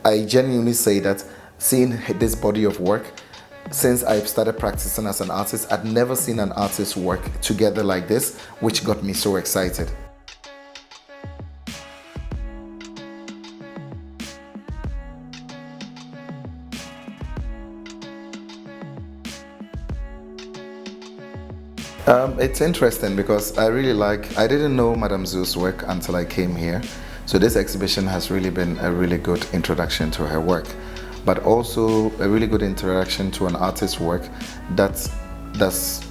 I genuinely say that seeing this body of work, since I've started practicing as an artist, I'd never seen an artist work together like this, which got me so excited. It's interesting because I didn't know Madame Zou's work until I came here. So this exhibition has really been a really good introduction to her work, but also a really good introduction to an artist's work that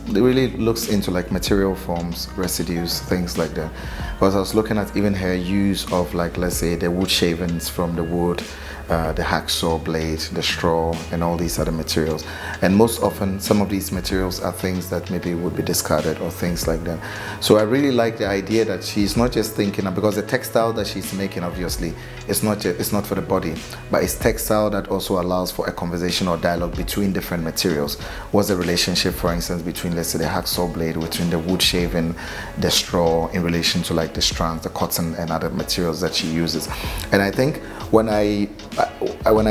really looks into like material forms, residues, things like that. Because I was looking at even her use of, like, let's say the wood shavings from the wood, the hacksaw blade, the straw, and all these other materials. And most often, some of these materials are things that maybe would be discarded or things like that. So I really like the idea that she's not just thinking of, because the textile that she's making, obviously, it's not for the body, but it's textile that also allows for a conversation or dialogue between different materials. What's the relationship, for instance, between, let's say, the hacksaw blade, between the wood shaving, the straw, in relation to like the strands, the cotton, and other materials that she uses. And I think when I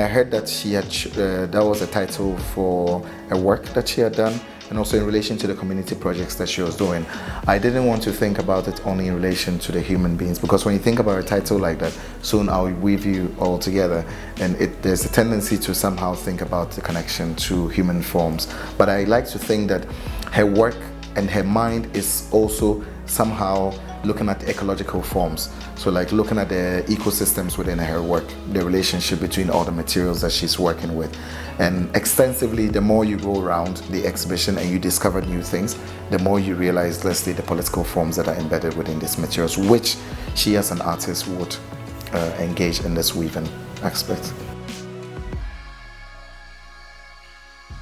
heard that she had that was a title for a work that she had done, and also in relation to the community projects that she was doing, I didn't want to think about it only in relation to the human beings, because when you think about a title like that, soon I'll weave you all together, and there's a tendency to somehow think about the connection to human forms. But I like to think that her work and her mind is also somehow looking at the ecological forms. So like looking at the ecosystems within her work, the relationship between all the materials that she's working with. And extensively, the more you go around the exhibition and you discover new things, the more you realize, let's say, the political forms that are embedded within these materials, which she as an artist would engage in this weaving aspect.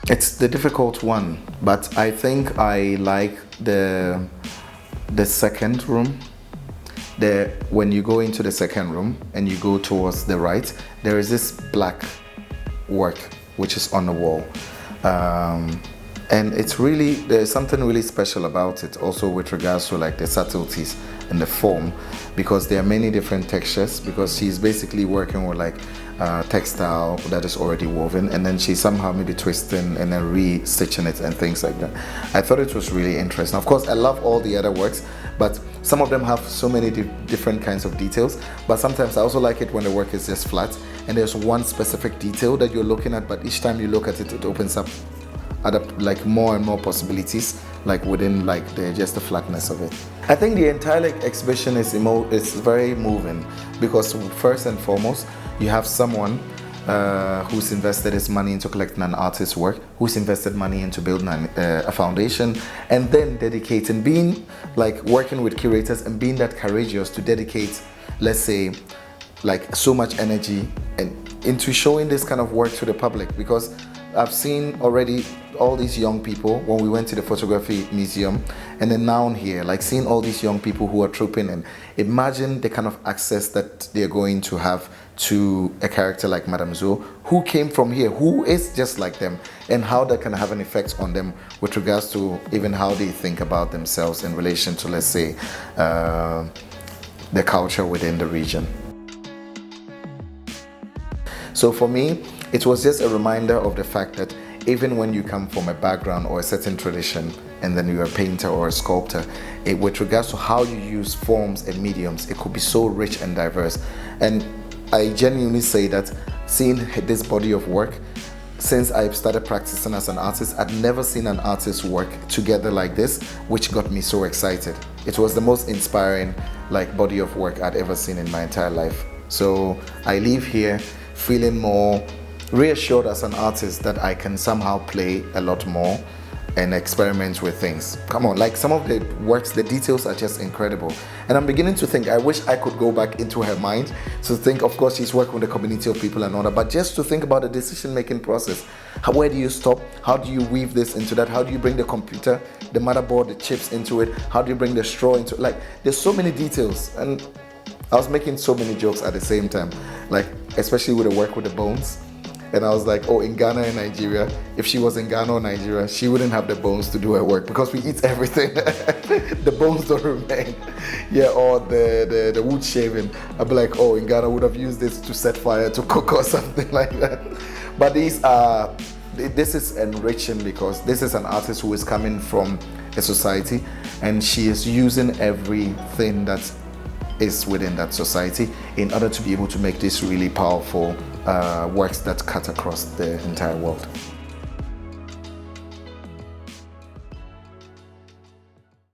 It's the difficult one, but I think I like the second room. When you go into the second room and you go towards the right, there is this black work which is on the wall, and there's something really special about it, also with regards to like the subtleties and the form, because there are many different textures, because she's basically working with like textile that is already woven, and then she's somehow maybe twisting and then re-stitching it and things like that. I thought it was really interesting. Of course, I love all the other works, but some of them have so many different kinds of details. But sometimes I also like it when the work is just flat and there's one specific detail that you're looking at, but each time you look at it, it opens up other, like, more and more possibilities, like within like just the flatness of it. I think the entire exhibition is very moving, because first and foremost, you have someone who's invested his money into collecting an artist's work, who's invested money into building a foundation, and then dedicating, being like working with curators and being that courageous to dedicate, let's say, like so much energy and into showing this kind of work to the public. Because I've seen already all these young people when we went to the photography museum, and then now here, like seeing all these young people who are trooping in. Imagine the kind of access that they're going to have to a character like Madame Zou, who came from here, who is just like them, and how that can have an effect on them with regards to even how they think about themselves in relation to, let's say, the culture within the region. So for me, it was just a reminder of the fact that even when you come from a background or a certain tradition, and then you're a painter or a sculptor, with regards to how you use forms and mediums, it could be so rich and diverse. And I genuinely say that seeing this body of work, since I've started practicing as an artist, I'd never seen an artist work together like this, which got me so excited. It was the most inspiring body of work I'd ever seen in my entire life. So I leave here feeling more reassured as an artist that I can somehow play a lot more and experiment with things. Come on, like some of the works, the details are just incredible. And I'm beginning to think, I wish I could go back into her mind to think, of course, she's working with a community of people and all that, but just to think about the decision-making process. Where do you stop? How do you weave this into that? How do you bring the computer, the motherboard, the chips into it? How do you bring the straw into it? There's so many details. And I was making so many jokes at the same time, especially with the work with the bones. And I was like, oh, in Ghana and Nigeria, if she was in Ghana or Nigeria, she wouldn't have the bones to do her work because we eat everything. The bones don't remain. Yeah, or the wood shaving. I'd be like, oh, in Ghana, I would have used this to set fire to cook or something like that. But this is enriching because this is an artist who is coming from a society and she is using everything that is within that society in order to be able to make these really powerful works that cut across the entire world.